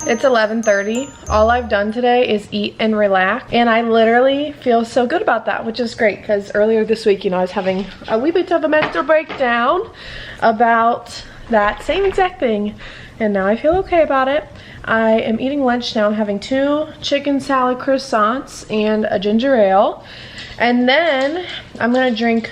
It's 11:30. All I've done today is eat and relax, and I literally feel so good about that, which is great because earlier this week, you know, I was having a wee bit of a mental breakdown about that same exact thing, and now I feel okay about it. I am eating lunch now. I'm having 2 chicken salad croissants and a ginger ale, and then I'm gonna drink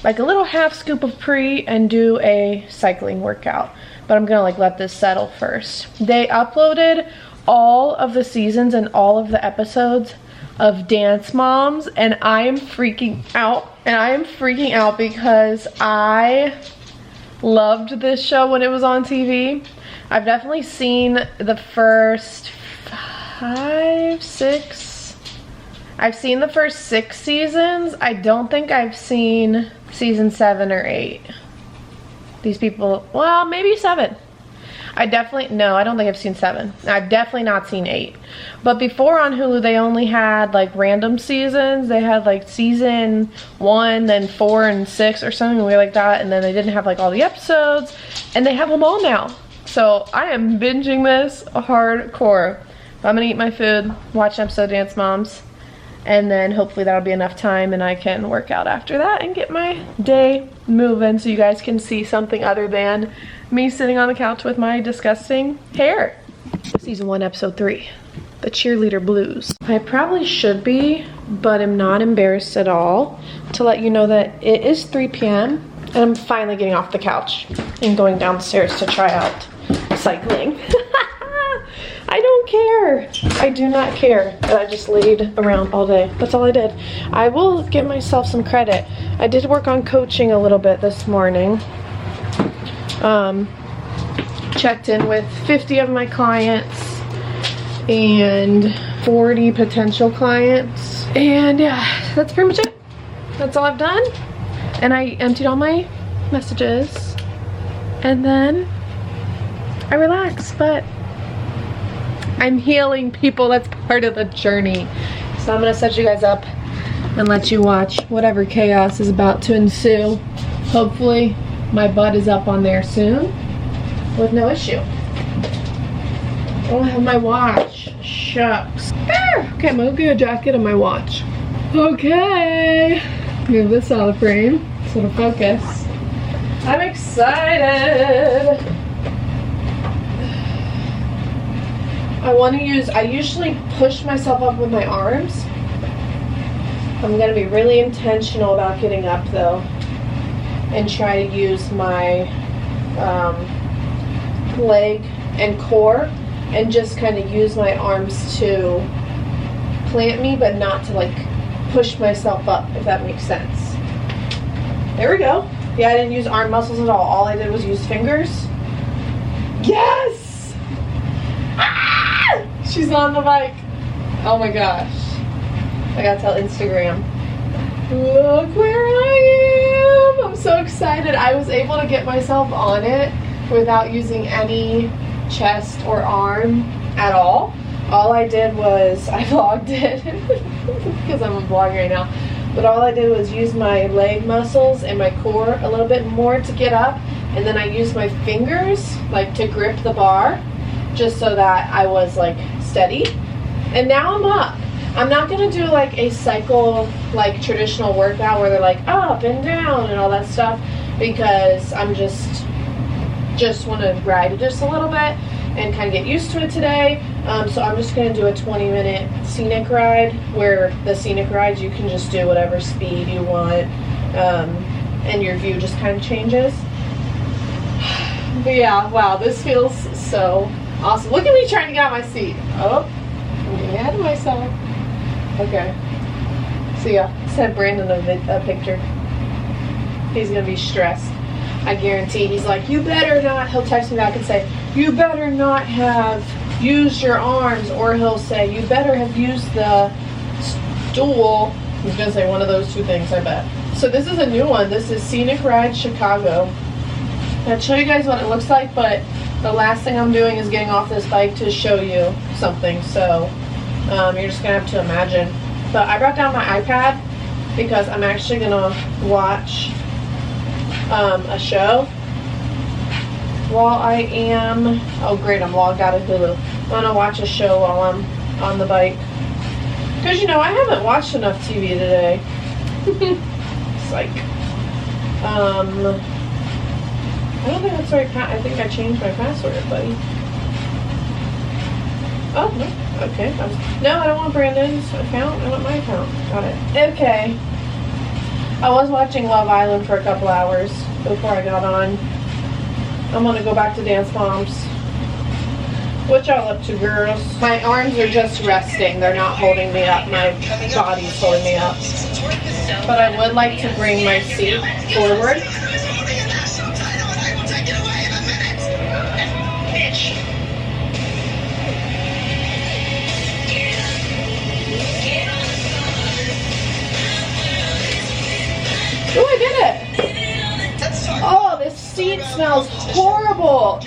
like a little half scoop of Pre and do a cycling workout. But I'm gonna like let this settle first. They uploaded all of the seasons and all of the episodes of Dance Moms, and I am freaking out. And I am freaking out because I loved this show when it was on TV. I've definitely seen the first 5, 6. I've seen the first 6 seasons. I don't think I've seen season 7 or 8. These people, well, maybe 7. I don't think I've seen 7. I've definitely not seen 8. But before on Hulu, they only had like random seasons. They had like season 1, then 4 and 6 or something weird like that. And then they didn't have like all the episodes. And they have them all now. So I am binging this hardcore. I'm gonna eat my food, watch an episode of Dance Moms. And then hopefully that'll be enough time and I can work out after that and get my day moving so you guys can see something other than me sitting on the couch with my disgusting hair. Season 1, episode 3, the cheerleader blues. I probably should be, but I'm not embarrassed at all to let you know that it is 3 p.m. and I'm finally getting off the couch and going downstairs to try out cycling. I don't care. I do not care that I just laid around all day. That's all I did. I will give myself some credit. I did work on coaching a little bit this morning. Checked in with 50 of my clients and 40 potential clients. And yeah, that's pretty much it. That's all I've done. And I emptied all my messages. And then I relaxed, but I'm healing, people. That's part of the journey. So I'm gonna set you guys up and let you watch whatever chaos is about to ensue. Hopefully my butt is up on there soon with no issue. I don't have my watch. Shucks. Okay, I'm gonna get a jacket and my watch. Okay. Move this out of frame so it'll focus. I'm excited. I usually push myself up with my arms. I'm gonna be really intentional about getting up though and try to use my leg and core and just kind of use my arms to plant me, but not to like push myself up, if that makes sense. There we go. Yeah, I didn't use arm muscles at all. All I did was use fingers. Yes! She's on the bike. Oh my gosh. I gotta tell Instagram. Look where I am. I'm so excited. I was able to get myself on it without using any chest or arm at all. All I did was, I vlogged it because I'm a vlogger right now. But all I did was use my leg muscles and my core a little bit more to get up. And then I used my fingers like to grip the bar just so that I was like steady. And now I'm up. I'm not gonna do like a cycle like traditional workout where they're like up and down and all that stuff, because I'm just want to ride it just a little bit and kind of get used to it today. So I'm just gonna do a 20-minute scenic ride, where the scenic rides you can just do whatever speed you want, and your view just kind of changes. But yeah, wow, this feels so awesome. Look at me trying to get out of my seat. Oh, I'm getting ahead of myself. Okay. So yeah, sent Brandon a picture. He's gonna be stressed. I guarantee. He's like, you better not, he'll text me back and say, you better not have used your arms, or he'll say, you better have used the stool. He's gonna say one of those two things, I bet. So this is a new one. This is Scenic Ride Chicago. I'll show you guys what it looks like, but the last thing I'm doing is getting off this bike to show you something. So you're just gonna have to imagine. But I brought down my iPad because I'm actually gonna watch a show while I am, oh great, I'm logged out of Hulu. I'm gonna watch a show while I'm on the bike. Because, you know, I haven't watched enough TV today. Psych. I don't think that's right. I think I changed my password, buddy. Oh, no. Okay. No, I don't want Brandon's account. I want my account. Got it. Okay. I was watching Love Island for a couple hours before I got on. I'm gonna go back to Dance Moms. What y'all up to, girls? My arms are just resting. They're not holding me up. My body's holding me up. But I would like to bring my seat forward. Oh, I did it! Oh, this seat smells horrible!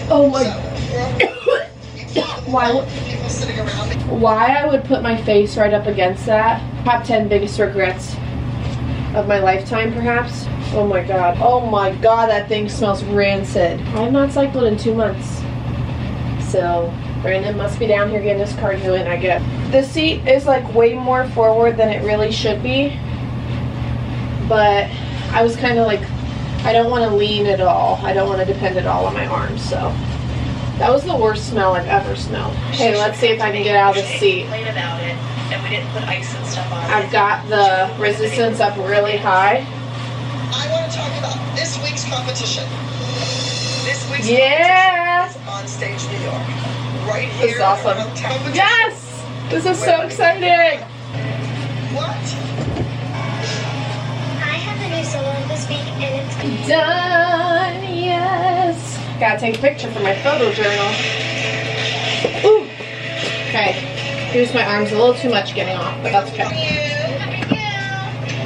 Oh my... Why I would put my face right up against that? Top 10 biggest regrets of my lifetime, perhaps? Oh my god. Oh my god, that thing smells rancid. I have not cycled in 2 months. So, Brandon must be down here getting his cardio in, I guess. The seat is like way more forward than it really should be. But I was kind of like, I don't want to lean at all. I don't want to depend at all on my arms, so. That was the worst smell I've ever smelled. Okay, let's see if I can get out of the seat. I've got the resistance up really high. I want to talk about this week's competition. This week's competition is on stage New York. Right here. This is awesome. Yes! This is so exciting! What? I have a new solo this week and it's done, yes! Gotta take a picture for my photo journal. Ooh! Okay, here's my arms a little too much getting off, but that's okay.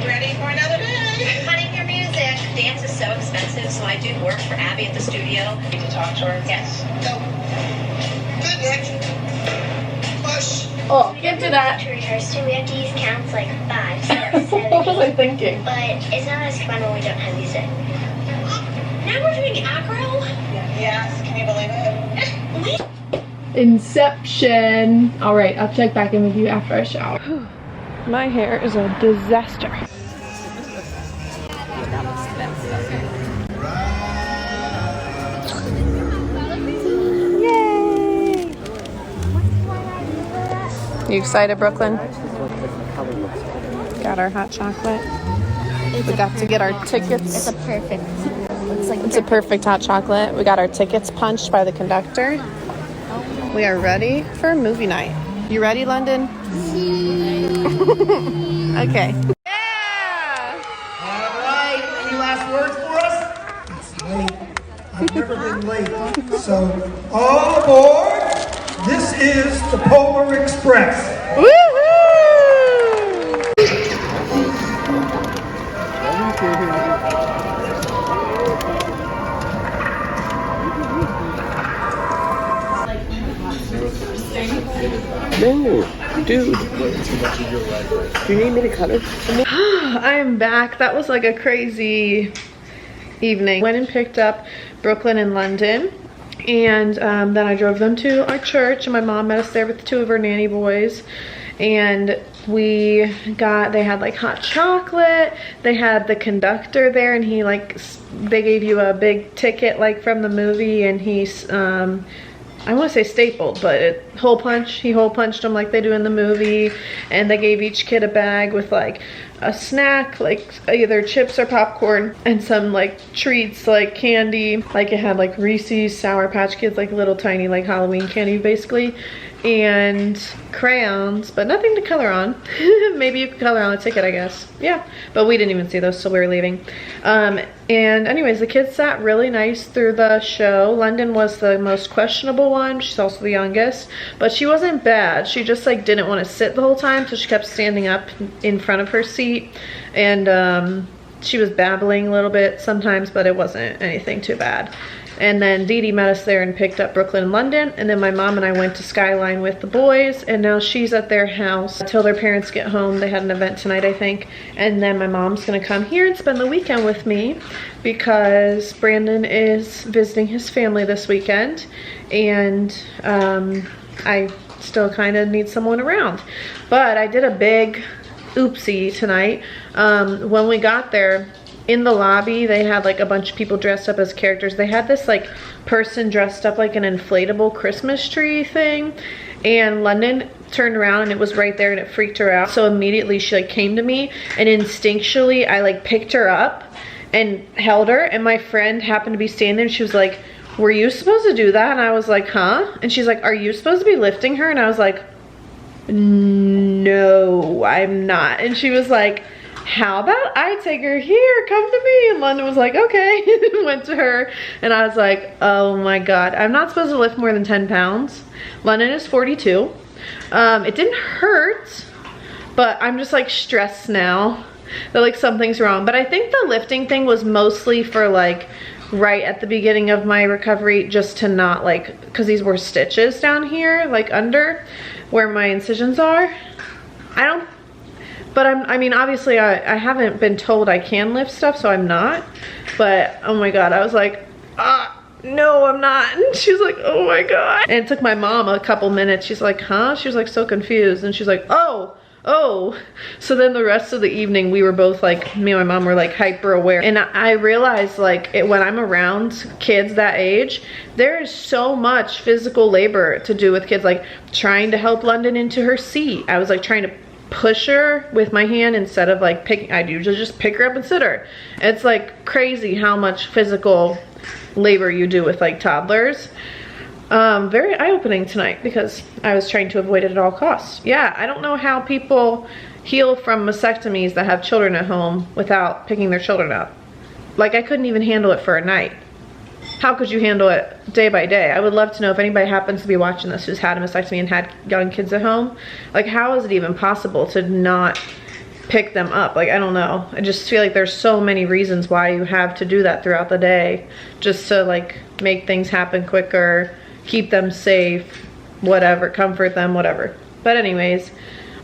Ready for another day? Cutting your music. Dance is so expensive, so I do work for Abby at the studio. Need to talk to her? Yes. No. Good, Nick. Push. Oh, can't do that. To rehearse to, we have to use counts like 5, 6, 7, What was I 8. thinking? But it's not as fun when we don't have music. Now we're doing acro? Yes, can you believe it? Inception. Alright, I'll check back in with you after I shower. My hair is a disaster. Yay! You excited, Brooklyn? Got our hot chocolate. We got to get our tickets. It's a perfect. It's a perfect hot chocolate. We got our tickets punched by the conductor. We are ready for movie night. You ready, London? Okay. Yeah! All right, any last words for us? It's late. I've never been late. So, all aboard. This is the Polar Express. Woohoo! No, dude. Do you need me to cut it? I'm back. That was like a crazy evening. Went and picked up Brooklyn and London, and then I drove them to our church, and my mom met us there with 2 of her nanny boys, and they had like hot chocolate. They had the conductor there, and he they gave you a big ticket like from the movie, and he's I want to say stapled, but he hole punched them like they do in the movie, and they gave each kid a bag with like a snack, like either chips or popcorn, and some like treats like candy, like it had like Reese's, Sour Patch Kids, like little tiny like Halloween candy basically, and crayons, but nothing to color on. Maybe you could color on a ticket, I guess. Yeah, but we didn't even see those till we were leaving. And anyways, the kids sat really nice through the show. London was the most questionable one. She's also the youngest, but she wasn't bad. She just like didn't want to sit the whole time, so she kept standing up in front of her seat, and she was babbling a little bit sometimes, but it wasn't anything too bad. And then Dee Dee met us there and picked up Brooklyn and London. And then my mom and I went to Skyline with the boys, and now she's at their house until their parents get home. They had an event tonight, I think. And then my mom's gonna come here and spend the weekend with me because Brandon is visiting his family this weekend, and I still kind of need someone around. But I did a big oopsie tonight. When we got there, in the lobby, they had like a bunch of people dressed up as characters. They had this like person dressed up like an inflatable Christmas tree thing, and London turned around and it was right there and it freaked her out. So immediately she like came to me, and instinctually I like picked her up and held her, and my friend happened to be standing there and she was like, "Were you supposed to do that?" And I was like, "Huh?" And she's like, "Are you supposed to be lifting her?" And I was like, "No, I'm not." And she was like, "How about I take her here, come to me?" And London was like, "Okay." Went to her, and I was like, oh my God, I'm not supposed to lift more than 10 pounds. London is 42. It didn't hurt, but I'm just like stressed now that like something's wrong. But I think the lifting thing was mostly for like right at the beginning of my recovery, just to not like, because these were stitches down here, like under where my incisions are. But I mean, obviously I haven't been told I can lift stuff, so I'm not. But oh my God, I was like, no, I'm not. And she's like, oh my God. And it took my mom a couple minutes. She's like, huh? She was like so confused. And she's like, oh. So then the rest of the evening, we were both like, me and my mom were like hyper aware. And I realized like when I'm around kids that age, there is so much physical labor to do with kids, like trying to help London into her seat. I was like trying to push her with my hand instead of like picking. I'd usually just pick her up and sit her. It's like crazy how much physical labor you do with like toddlers. Very eye-opening tonight because I was trying to avoid it at all costs. Yeah, I don't know how people heal from mastectomies that have children at home without picking their children up. Like, I couldn't even handle it for a night. How could you handle it day by day? I would love to know if anybody happens to be watching this who's had a mastectomy and had young kids at home. Like, how is it even possible to not pick them up? Like, I don't know. I just feel like there's so many reasons why you have to do that throughout the day, just to like make things happen quicker, keep them safe, whatever, comfort them, whatever. But anyways,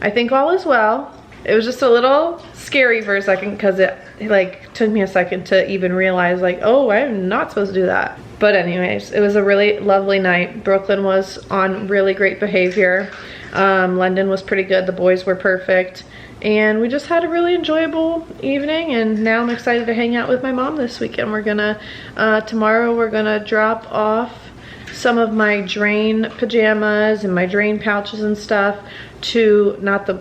I think all is well. It was just a little scary for a second because it like took me a second to even realize like, oh, I'm not supposed to do that. But anyways, it was a really lovely night. Brooklyn was on really great behavior. London was pretty good. The boys were perfect. And we just had a really enjoyable evening, and now I'm excited to hang out with my mom this weekend. We're gonna, tomorrow we're gonna drop off some of my drain pajamas and my drain pouches and stuff to, not the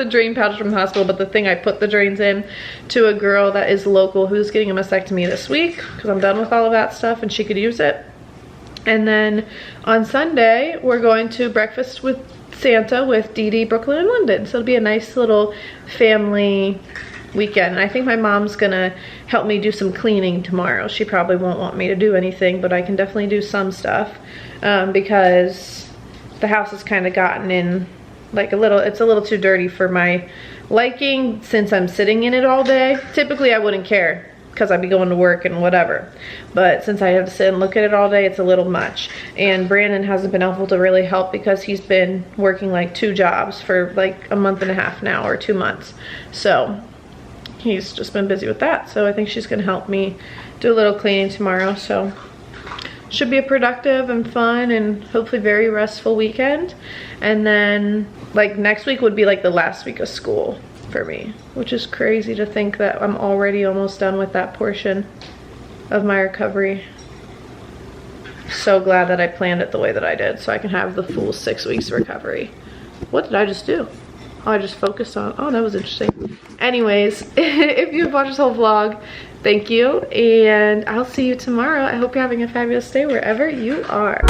drain pouch from the hospital, but the thing I put the drains in, to a girl that is local who's getting a mastectomy this week because I'm done with all of that stuff and she could use it. And then on Sunday, we're going to breakfast with Santa with Dee Dee, Brooklyn, and London. So it'll be a nice little family weekend. And I think my mom's gonna help me do some cleaning tomorrow. She probably won't want me to do anything, but I can definitely do some stuff because the house has kind of gotten in like it's a little too dirty for my liking since I'm sitting in it all day. Typically I wouldn't care because I'd be going to work and whatever, but since I have to sit and look at it all day, it's a little much. And Brandon hasn't been able to really help because he's been working like 2 jobs for like a month and a half now, or 2 months. So he's just been busy with that. So I think she's gonna help me do a little cleaning tomorrow. So should be a productive and fun and hopefully very restful weekend. And then like next week would be like the last week of school for me, which is crazy to think that I'm already almost done with that portion of my recovery. So glad that I planned it the way that I did so I can have the full 6 weeks recovery. What did I just do? Oh, I just focused on, oh, that was interesting. Anyways, if you've watched this whole vlog, thank you, and I'll see you tomorrow. I hope you're having a fabulous day wherever you are.